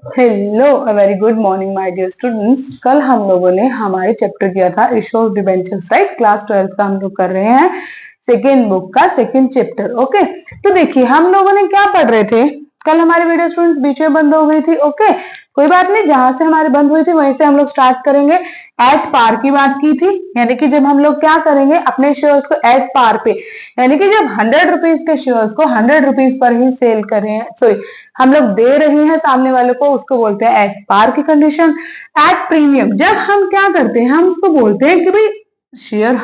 Hello, a very good morning my dear students. कल हम लोगों ने हमारे चैप्टर किया था issue of debentures, right. Class 12 का हम लोग कर रहे हैं सेकेंड बुक का सेकेंड चैप्टर। ओके, तो देखिए हम लोगों ने क्या पढ़ रहे थे कल। हमारी वीडियो स्टूडेंट्स बीच में बंद हो गई थी। ओके, कोई बात नहीं, जहां से हमारी बंद हुई थी वहीं से हम लोग स्टार्ट करेंगे। एट पार की बात की थी, यानी कि जब हम लोग क्या करेंगे अपने शेयर्स को एट पार पे, यानी कि जब 100 रुपीज के शेयर्स को 100 रुपीज पर ही सेल कर रहे हैं, सॉरी हम लोग दे रहे हैं सामने वाले को, उसको बोलते हैं एट पार की कंडीशन। एट प्रीमियम जब हम क्या करते हैं, हम उसको बोलते हैं कि भाई शेयर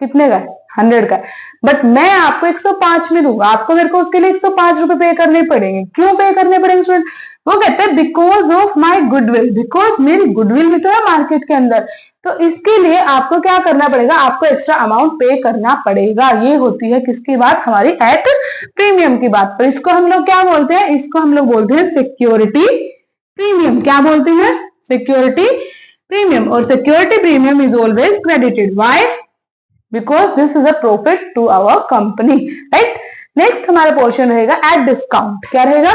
कितने का है, 100 का, बट मैं आपको 105 में दूंगा, आपको मेरे को उसके लिए 105 रुपए पे करने पड़ेंगे। क्यों पे करने पड़ेंगे स्टूडेंट? वो कहते हैं because of my goodwill, because मेरी गुडविल भी तो है मार्केट के अंदर, तो इसके लिए आपको क्या करना पड़ेगा, आपको एक्स्ट्रा अमाउंट पे करना पड़ेगा। ये होती है किसकी बात, हमारी एट प्रीमियम की बात। पर इसको हम लोग क्या बोलते हैं, इसको हम लोग बोलते हैं सिक्योरिटी प्रीमियम। क्या बोलते हैं? Security premium. और security premium is always credited. Why? Because this is a profit to our company, right. Next हमारा पोर्शन रहेगा एट डिस्काउंट। क्या रहेगा?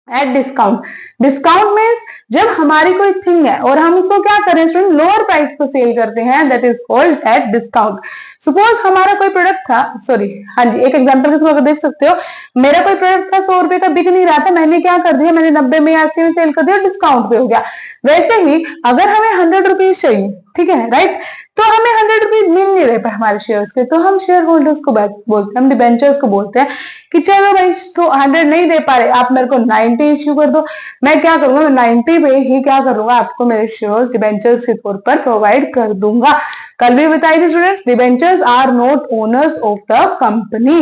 At discount. डिस्काउंट मीन्स जब हमारी कोई थिंग है और हम उसको क्या करें स्टूडेंट, लोअर प्राइस पर सेल करते हैं, that is called at discount. Suppose हमारा कोई प्रोडक्ट था, सॉरी हाँ जी, एक एग्जांपल के थ्रू अगर देख सकते हो, मेरा कोई प्रोडक्ट था 100 रुपए का, बिक नहीं रहा था, मैंने क्या कर दिया, मैंने 90 में 80 में सेल कर दिया, डिस्काउंट पे हो गया। वैसे ही अगर हमें 100 रुपीज चाहिए, ठीक है, राइट, तो हमें 100 रुपीज मिल नहीं रहे हमारे शेयर्स के, तो हम शेयर होल्डर्स को बोलते हैं, हम डिबेंचर्स को बोलते हैं कि चलो भाई, तो 100 नहीं दे पा रहे, आप मेरे को 90 इश्यू कर दो। मैं क्या करूंगा, 90 पे ही क्या करूंगा, आपको मेरे शेयर्स डिबेंचर्स के तौर पर प्रोवाइड कर दूंगा। कल भी बताई थी students, debentures are not owners of the company,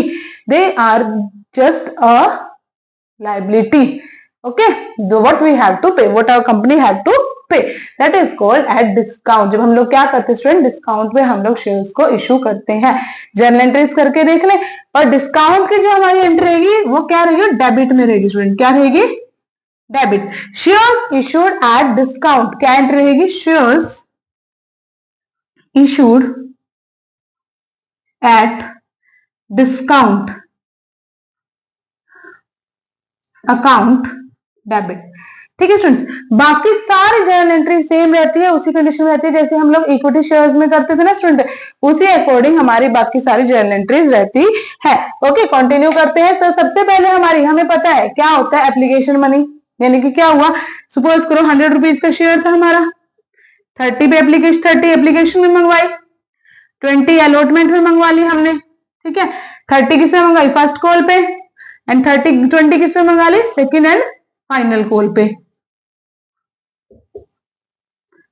they are just a liability. Okay, what we have to pay, what our company have to pay, that is called at discount। जब हम लोग क्या करते हैं स्टूडेंट, डिस्काउंट पे हम लोग shares को इशू करते हैं। जर्नल एंट्रीज करके देख ले। और डिस्काउंट की जो हमारी एंट्री रहेगी वो क्या रहेगी, डेबिट में रहेगी स्टूडेंट। क्या रहेगी? Debit. Shares issued at discount, क्या एंट्री रहेगी, shares issued at discount account debit. ठीक है स्टूडेंट्स, बाकी सारी जर्नल एंट्री सेम रहती है, उसी कंडीशन में रहती है जैसे हम लोग इक्विटी शेयर्स में करते थे ना स्टूडेंट, उसी अकॉर्डिंग हमारी बाकी सारी जर्नल एंट्रीज रहती है। ओके, कंटिन्यू करते हैं। तो सबसे पहले हमें पता है क्या होता है एप्लीकेशन मनी, यानी कि क्या हुआ, सपोज करो 100 रुपीज का शेयर था हमारा, 30 एप्लीकेशन में मंगवाई, 20 अलॉटमेंट में मंगवा ली हमने, ठीक है। 30 किसमें मंगवाई, फर्स्ट कॉल पे, एंड 20 किसमें मंगा ली, सेकेंड एंड फाइनल कॉल पे।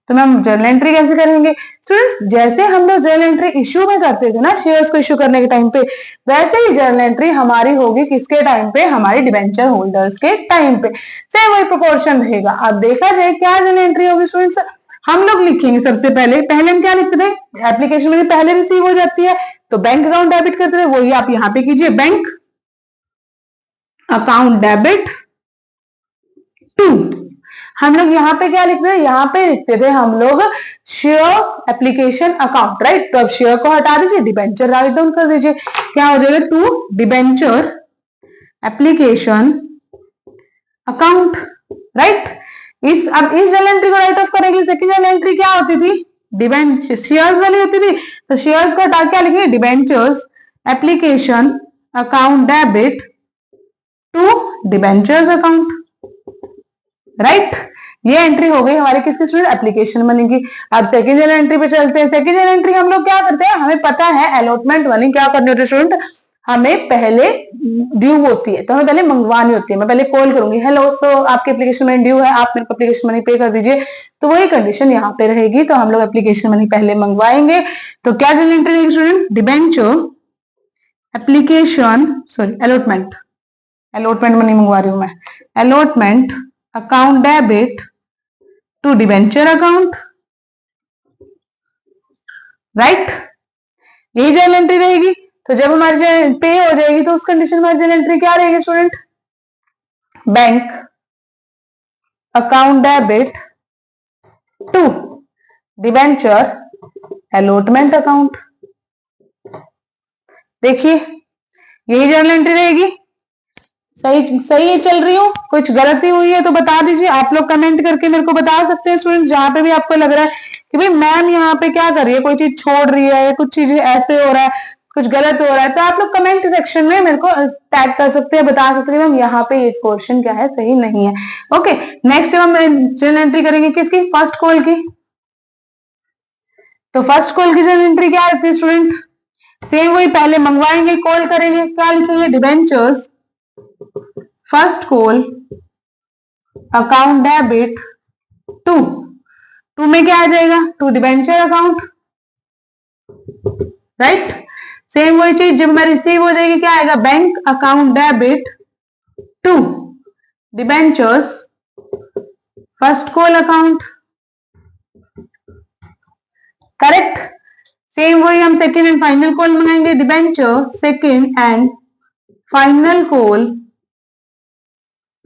तो मैम जर्नल एंट्री कैसे करेंगे स्टूडेंट्स, जैसे हम लोग जर्नल एंट्री इश्यू में करते थे ना शेयर्स को इश्यू करने के टाइम पे, वैसे ही जर्नल एंट्री हमारी होगी किसके टाइम पे, हमारी डिबेंचर होल्डर्स के टाइम पे, सेम वही प्रोपोर्शन रहेगा। अब देखा जाए क्या जर्नल एंट्री होगी स्टूडेंट्स, हम लोग लिखेंगे सबसे पहले हम क्या लिखते थे, एप्लीकेशन में पहले रिसीव हो जाती है तो बैंक अकाउंट डेबिट करते थे, वही आप यहाँ पे कीजिए, बैंक अकाउंट डेबिट टू। हम लोग यहाँ पे क्या लिखते थे, यहाँ पे लिखते थे हम लोग शेयर एप्लीकेशन अकाउंट, राइट। तो अब शेयर को हटा दीजिए, डिबेंचर राइट डाउन कर दीजिए, क्या हो जाएगा, to debenture application account, right. अब इस जर्नल एंट्री को राइट ऑफ करेंगे। सेकंड जर्नल एंट्री क्या होती थी, डिबेंचर शेयर्स वाली होती थी, तो शेयर्स को हटा क्या लिखेंगे, debentures application account debit to debentures account, right. ये एंट्री हो गई हमारे किसकी स्टूडेंट, एप्लीकेशन मनी की। अब सेकंड जर्नल एंट्री पे चलते हैं। सेकंड जर्नल एंट्री हम लोग क्या करते हैं, हमें पता है अलॉटमेंट मनी क्या करनी होती है स्टूडेंट, हमें पहले ड्यू होती है, तो हमें पहले मंगवानी होती है। मैं पहले कॉल करूंगी, हेलो सो आपकी एप्लीकेशन मनी ड्यू है, आप मेरे को एप्लीकेशन मनी पे कर दीजिए, तो वही कंडीशन यहाँ पे रहेगी। तो हम लोग एप्लीकेशन मनी पहले मंगवाएंगे। तो क्या जर्नल एंट्री रहेगी student, debenture application, sorry allotment money मंगवा रही हूं मैं, allotment account debit to debenture account, right. यही जर्नल एंट्री रहेगी। तो जब हमारी पे हो जाएगी तो उस कंडीशन में जर्नल एंट्री क्या रहेगी student, bank account debit to debenture allotment account. देखिए यही जर्नल एंट्री रहेगी। सही सही चल रही हूँ, कुछ गलती हुई है तो बता दीजिए। आप लोग कमेंट करके मेरे को बता सकते हैं स्टूडेंट, जहां पे भी आपको लग रहा है कि भाई मैम यहाँ पे क्या कर रही है, कोई चीज छोड़ रही है, कुछ चीजें ऐसे हो रहा है, कुछ गलत हो रहा है, तो आप लोग कमेंट सेक्शन में मेरे को टैग कर सकते हैं, बता सकते हैं मैम यहाँ पे ये क्वेश्चन क्या है, सही नहीं है। ओके, नेक्स्ट हम जर्नल एंट्री करेंगे किसकी, फर्स्ट कॉल की। तो फर्स्ट कॉल की जर्नल एंट्री क्या है स्टूडेंट, सेम वही, पहले मंगवाएंगे, कॉल करेंगे, क्या लिखेंगे, debentures first call account debit to में क्या आ जाएगा, to debenture account, right. Same वही चीज जब मैं रिसीव हो जाएगी क्या आएगा, bank account debit to debentures first call account, correct. Same वही हम सेकेंड एंड फाइनल कॉल मंगाएंगे, debenture second and final call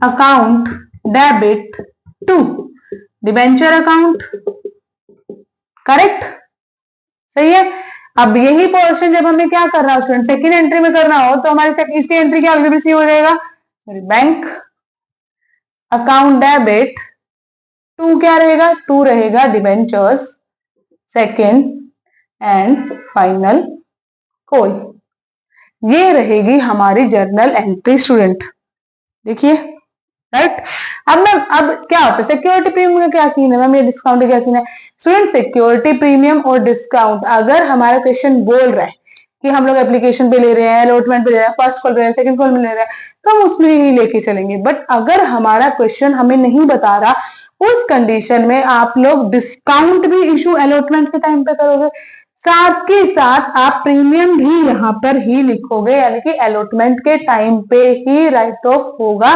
account debit to debenture account, correct, सही है। अब यही पोर्शन जब हमें क्या करना हो स्टूडेंट, सेकेंड एंट्री में करना हो तो हमारी इसकी एंट्री क्या होगी, रिसीव हो जाएगा, sorry, bank account debit to क्या रहेगा, टू रहेगा debentures second and final call, ये रहेगी हमारी जर्नल एंट्री स्टूडेंट, देखिए, राइट। अब क्या होता है सिक्योरिटी प्रीमियम का क्या सीन है मैम, ये डिस्काउंट का क्या सीन है स्टूडेंट, सिक्योरिटी प्रीमियम और डिस्काउंट अगर हमारा क्वेश्चन बोल रहा है कि हम लोग एप्लीकेशन पे ले रहे हैं, अलॉटमेंट पे ले रहे हैं, फर्स्ट कॉल पे ले रहे हैं, सेकंड कॉल में ले रहे हैं, तो हम उसमें ही लेके चलेंगे। बट अगर हमारा क्वेश्चन हमें नहीं बता रहा, उस कंडीशन में आप लोग डिस्काउंट भी इशू अलॉटमेंट के टाइम पे करोगे, साथ के साथ आप प्रीमियम भी यहाँ पर ही लिखोगे, यानी कि अलॉटमेंट के टाइम पे ही राइट ऑफ होगा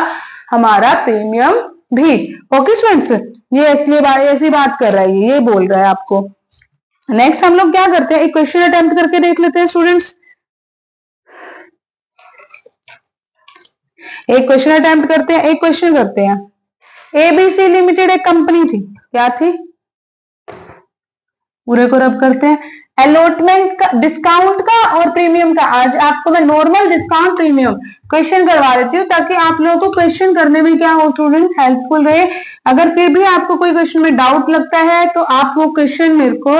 हमारा प्रीमियम भी। ओके स्टूडेंट्स, ये इसलिए ऐसी बात कर रहा है, ये बोल रहा है आपको। नेक्स्ट हम लोग क्या करते हैं, एक क्वेश्चन अटेम्प्ट करके देख लेते हैं स्टूडेंट्स, एक क्वेश्चन अटेम्प्ट करते हैं, एक क्वेश्चन करते हैं। एबीसी लिमिटेड एक कंपनी थी, क्या थी, पूरे को रब करते हैं, अलॉटमेंट का, डिस्काउंट का और प्रीमियम का। आज आपको मैं नॉर्मल डिस्काउंट प्रीमियम क्वेश्चन करवा देती हूँ ताकि आप लोगों को क्वेश्चन करने में क्या हो स्टूडेंट्स, हेल्पफुल रहे। अगर फिर भी आपको कोई क्वेश्चन में डाउट लगता है तो आप वो क्वेश्चन मेरे को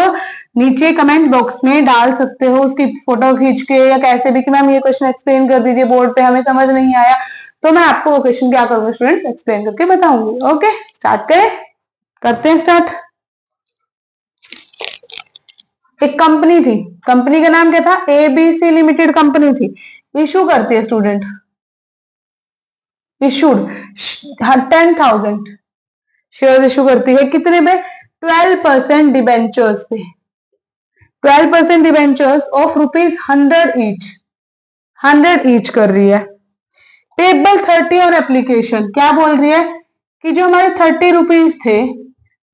नीचे कमेंट बॉक्स में डाल सकते हो, उसकी फोटो खींच के या कैसे भी कि मैम ये क्वेश्चन एक्सप्लेन कर दीजिए बोर्ड पे, हमें समझ नहीं आया, तो मैं आपको वो क्वेश्चन क्या करूंगा स्टूडेंट्स, एक्सप्लेन करके बताऊंगी। ओके, स्टार्ट करें, करते हैं स्टार्ट। एक कंपनी थी, कंपनी का नाम क्या था, एबीसी लिमिटेड कंपनी थी, इशू करती है स्टूडेंट, इशूड 10,000 शेयर इशू करती है, कितने पे, 12% डिबेंचर्स पे, 12% डिबेंचर्स ऑफ ₹100 ईच, 100 ईच कर रही है। पेबल 30 और एप्लीकेशन, क्या बोल रही है कि जो हमारे 30 रुपीज थे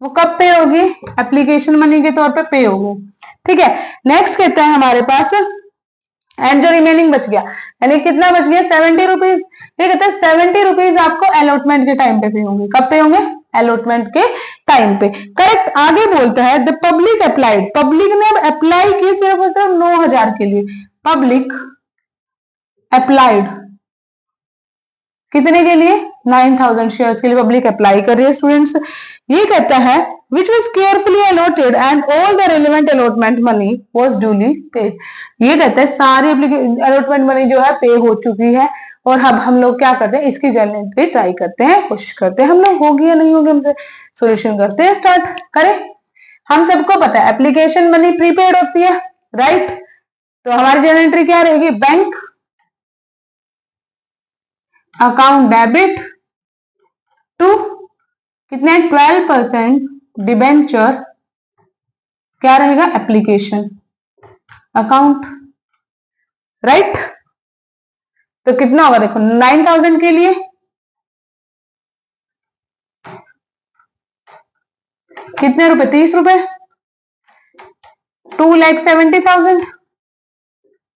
वो कब पे होगी, एप्लीकेशन मनी के तौर पे पे होगी, ठीक है। नेक्स्ट कहता है हमारे पास, एंड जो रिमेनिंग बच गया, यानी कितना बच गया, 70 रुपीज, ये कहता है 70 रुपीज आपको अलॉटमेंट के टाइम पे पे होंगे, कब पे होंगे, अलॉटमेंट के टाइम पे, करेक्ट। आगे बोलता है द पब्लिक अप्लाइड, पब्लिक ने अब अप्लाई की सिर्फ और सिर्फ 9,000 के लिए, पब्लिक अप्लाइड कितने के लिए, 9,000 शेयर्स के लिए पब्लिक अप्लाई कर रही है स्टूडेंट्स। ये कहता है which was carefully allotted and all the relevant allotment money was duly paid, ये कहता है सारी allotment money जो है पे हो चुकी है, और अब हम लोग क्या करते हैं, इसकी जर्नल एंट्री ट्राई करते हैं, कोशिश करते हैं, हम लोग होगी या नहीं होगी हमसे, सोल्यूशन करते हैं, स्टार्ट करें। हम सबको पता है एप्लीकेशन मनी प्रीपेड होती है, राइट, तो हमारी जर्नल एंट्री क्या रहेगी, बैंक अकाउंट डेबिट टू कितने, 12% डिबेंचर, क्या रहेगा, एप्लीकेशन अकाउंट, राइट। तो कितना होगा देखो, 9,000 के लिए कितने रुपए, 30 रुपए, 2,70,000,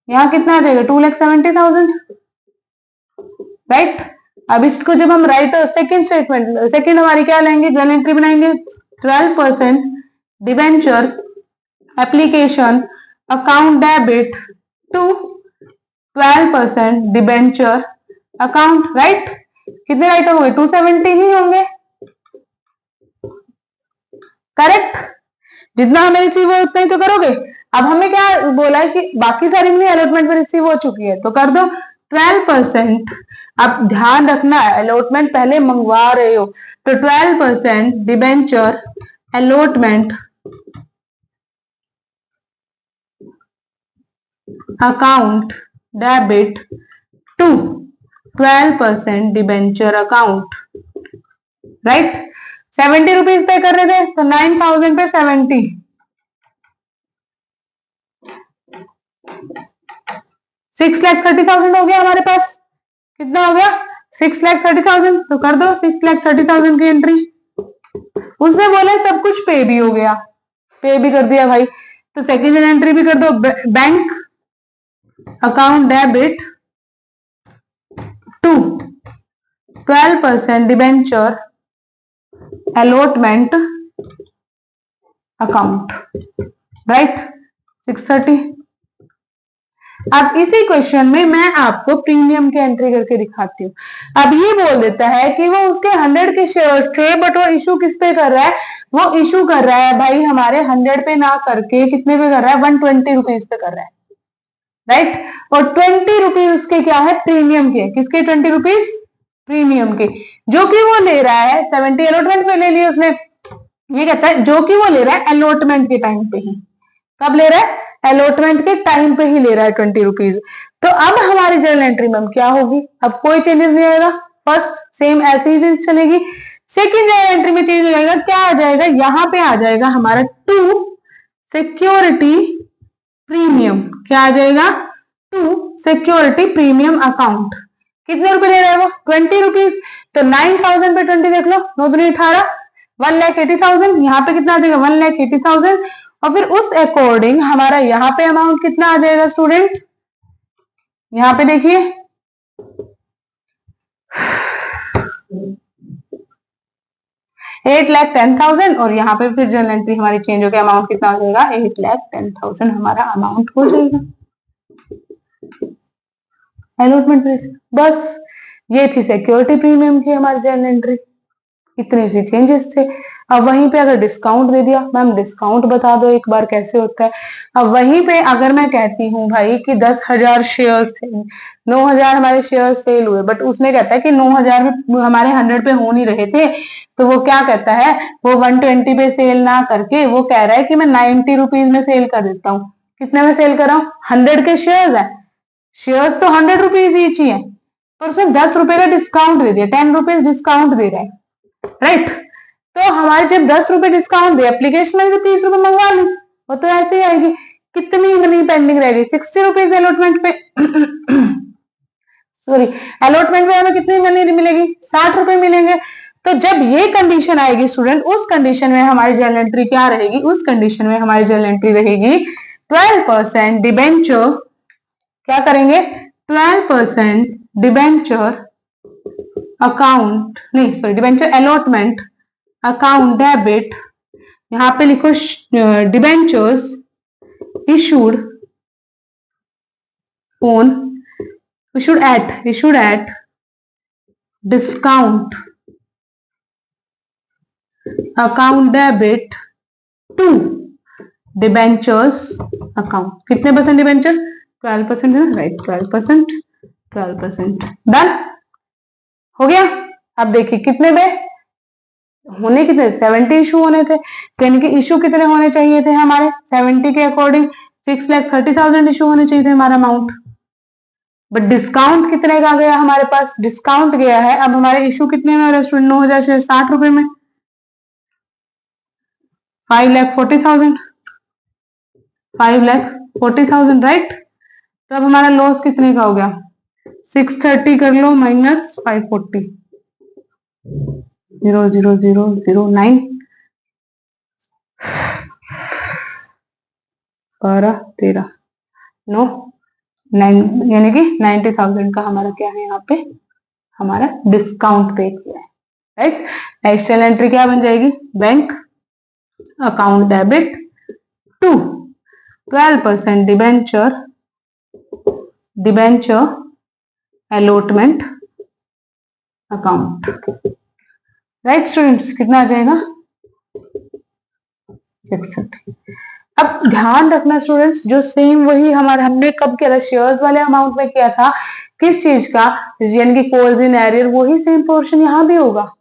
यहां कितना आ जाएगा, 2,70,000, राइट। अब इसको जब हम राइट सेकेंड स्टेटमेंट, सेकेंड हमारी क्या लेंगे, जर्नल एंट्री बनाएंगे, 12% debenture application account debit to 12% debenture account, right. कितने राइट होंगे? 270 ही होंगे, करेक्ट। जितना हमें रिसीव हो उतना ही तो करोगे। अब हमें क्या बोला है कि बाकी सारी भी अलॉटमेंट में रिसीव हो चुकी है, तो कर दो 12%। अब ध्यान रखना अलॉटमेंट पहले मंगवा रहे हो, तो 12% debenture allotment account debit to 12% debenture account, right. 70 rupees पे कर रहे थे, तो 9000 पे 70, 6,30,000 हो गया हमारे पास। कितना हो गया? 6,30,000। तो कर दो 6,30,000 की एंट्री। उसने बोला सब कुछ पे भी हो गया, पे भी कर दिया भाई, तो सेकेंड एंट्री भी कर दो। Bank account debit to 12% debenture allotment account, right. 630। अब इसी क्वेश्चन में मैं आपको प्रीमियम की एंट्री करके दिखाती हूँ। अब ये बोल देता है कि वो उसके 100 के शेयर्स थे, बट वो इशू किस पे कर रहा है? वो इशू कर रहा है भाई हमारे 100 पे ना करके कितने पे कर रहा है? 120 रुपीज पे कर रहा है, राइट। और 20 रुपीज उसके क्या है? प्रीमियम के। किसके 20 रुपीज? प्रीमियम के, जो कि वो ले रहा है 70 अलॉटमेंट पे ले लिया उसने। ये कहता है जो कि वो ले रहा है अलॉटमेंट के टाइम पे ही। कब ले रहा है? अलॉटमेंट के टाइम पे ही ले रहा है 20 रुपीज। तो अब हमारी जर्नल एंट्री में क्या होगी? अब कोई चेंजेस नहीं आएगा, फर्स्ट सेम ऐसे ही चीज चलेगी। सेकेंड जर्नल एंट्री में चेंज हो जाएगा, क्या आ जाएगा? यहां पे आ जाएगा हमारा टू सिक्योरिटी प्रीमियम। क्या आ जाएगा? To security premium account. कितने रुपए ले रहा है वो? 20 रुपीज। तो 9,000 पे 20 देख लो, 9 दूनी 18, 1,80,000। यहाँ पे कितना आ जाएगा? 1,80,000। और फिर उस अकॉर्डिंग हमारा यहाँ पे अमाउंट कितना आ जाएगा स्टूडेंट? यहाँ पे देखिए 8,10,000, और यहाँ पे फिर जर्नल एंट्री हमारी चेंज होकर अमाउंट कितना हो जाएगा? 8,10,000 हमारा अमाउंट हो जाएगा अलॉटमेंट प्राइस। बस ये थी सिक्योरिटी प्रीमियम की हमारी जर्नल एंट्री, इतने से चेंजेस थे। अब वहीं पे अगर डिस्काउंट दे दिया, मैम डिस्काउंट बता दो एक बार कैसे होता है। अब वहीं पे अगर मैं कहती हूँ भाई कि 10,000 शेयर्स थे, 9,000 हमारे शेयर सेल हुए, बट उसने कहता है कि 9,000 में हमारे 100 पे हो नहीं रहे थे, तो वो क्या कहता है? वो 120 पे सेल ना करके वो कह रहा है कि मैं 90 रुपीज में सेल कर देता हूँ। कितने में सेल कर रहा हूँ? 100 के शेयर्स है, शेयर्स तो 100 रुपीज ईच ही है, पर उसने 10 रुपए का डिस्काउंट दे दिया, 10 रुपीज डिस्काउंट दे रहा है, राइट। तो हमारे जब 10 रुपए डिस्काउंट दे, एप्लीकेशन में 30 रुपए मंगवा ली, वो तो ऐसे ही आएगी। कितनी मनी पेंडिंग रहेगी? 60 रुपीज अलॉटमेंट पे सॉरी, अलॉटमेंट में हमें कितनी मनी मिलेगी? 60 रुपए मिलेंगे। तो जब ये कंडीशन आएगी स्टूडेंट, उस कंडीशन में हमारी जर्नल एंट्री क्या रहेगी? उस कंडीशन में हमारी जर्नल एंट्री रहेगी 12% डिबेंचर, क्या करेंगे? 12% डिबेंचर अकाउंट, नहीं sorry, debenture allotment account debit, यहां पे लिखो debentures issued on issued at discount account debit to debentures account। कितने परसेंट डिबेंचर? 12% है ना, राइट। 12%, डन हो गया। अब देखिए कितने पे होने, कितने 70 इशू होने थे, यानी कि इशू कितने होने चाहिए थे हमारे? 70 के अकॉर्डिंग 6,30,000 इशू होने चाहिए थे हमारा अमाउंट, बट डिस्काउंट कितने का गया हमारे पास? डिस्काउंट गया है, अब हमारे इशू कितने में? रेस्टोरेंट 9,000 शेयर 60 रुपए में, 5,40,000, 5,40,000, राइट। तो अब हमारा लॉस कितने का हो गया? 630 कर लो माइनस 540, 0,00,09, 12, 13, 9, यानी कि 90,000 का हमारा क्या है यहाँ पे? हमारा डिस्काउंट पे किया है, राइट। नेक्स्ट एंट्री क्या बन जाएगी? Bank account debit to 12% debenture allotment account. Right students, कितना आ जाएगा 66। अब ध्यान रखना स्टूडेंट्स, जो सेम वही हमारे हमने कब किया था, शेयर्स वाले अमाउंट में किया था, किस चीज का, यानी कि कॉल्स इन एरियर, वही सेम पोर्शन यहाँ भी होगा।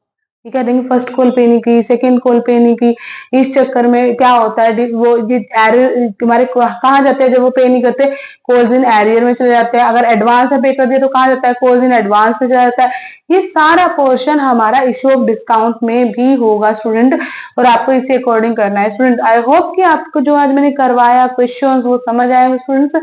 कह देंगे फर्स्ट कॉल पे नहीं की, सेकंड कॉल पे नहीं की, इस चक्कर में क्या होता है, वो ये एरियर तुम्हारे कहाँ जाते हैं जब वो पे नहीं करते, कॉल्स इन एरियर में चले जाते हैं। अगर एडवांस में पे कर दिया तो कहाँ जाता है, कॉल्स इन एडवांस में चला जाता है। ये सारा पोर्शन हमारा इशू ऑफ डिस्काउंट में भी होगा स्टूडेंट, और आपको इसी अकॉर्डिंग करना है स्टूडेंट। आई होप कि आपको जो आज मैंने करवाया क्वेश्चन वो समझ आए स्टूडेंट्स।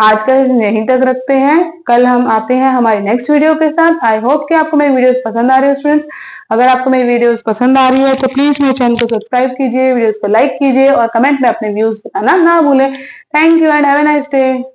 आज का यहीं तक रखते हैं, कल हम आते हैं हमारी नेक्स्ट वीडियो के साथ। आई होप कि आपको मेरी वीडियोस पसंद आ रही है स्टूडेंट्स। अगर आपको मेरी वीडियोस पसंद आ रही है तो प्लीज मेरे चैनल को सब्सक्राइब कीजिए, वीडियोस को लाइक कीजिए और कमेंट में अपने व्यूज बताना ना भूलें। Thank you and have a nice day.